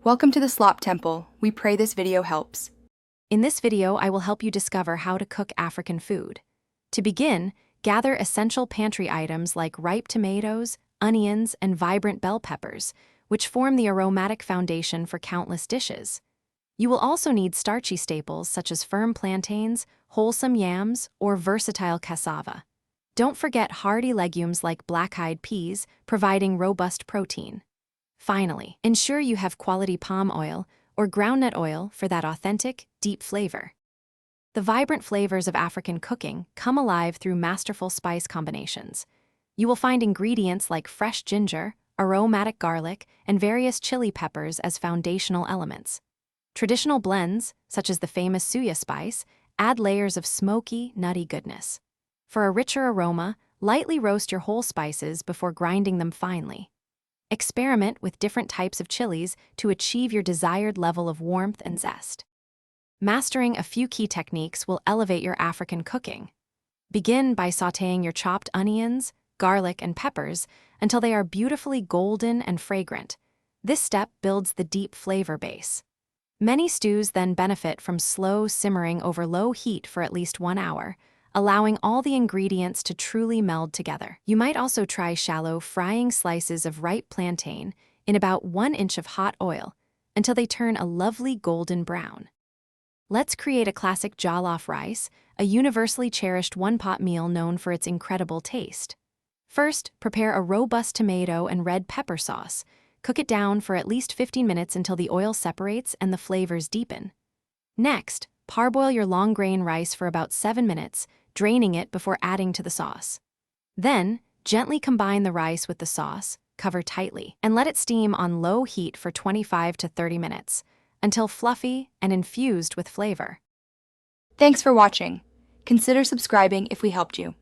Welcome to the Slop Temple. We pray this video helps. In this video, I will help you discover how to cook African food. To begin, gather essential pantry items like ripe tomatoes, onions, and vibrant bell peppers, which form the aromatic foundation for countless dishes. You will also need starchy staples such as firm plantains, wholesome yams, or versatile cassava. Don't forget hearty legumes like black-eyed peas, providing robust protein. Finally, ensure you have quality palm oil or groundnut oil for that authentic, deep flavor. The vibrant flavors of African cooking come alive through masterful spice combinations. You will find ingredients like fresh ginger, aromatic garlic, and various chili peppers as foundational elements. Traditional blends, such as the famous suya spice, add layers of smoky, nutty goodness. For a richer aroma, lightly roast your whole spices before grinding them finely. Experiment with different types of chilies to achieve your desired level of warmth and zest. Mastering a few key techniques will elevate your African cooking. Begin by sautéing your chopped onions, garlic, and peppers until they are beautifully golden and fragrant. This step builds the deep flavor base. Many stews then benefit from slow simmering over low heat for at least 1 hour, allowing all the ingredients to truly meld together. You might also try shallow frying slices of ripe plantain in about 1 inch of hot oil until they turn a lovely golden brown. Let's create a classic jollof rice, a universally cherished one-pot meal known for its incredible taste. First, prepare a robust tomato and red pepper sauce. Cook it down for at least 15 minutes until the oil separates and the flavors deepen. Next, parboil your long-grain rice for about 7 minutes, draining it before adding to the sauce. Then, gently combine the rice with the sauce, cover tightly, and let it steam on low heat for 25 to 30 minutes, until fluffy and infused with flavor. Thanks for watching. Consider subscribing if we helped you.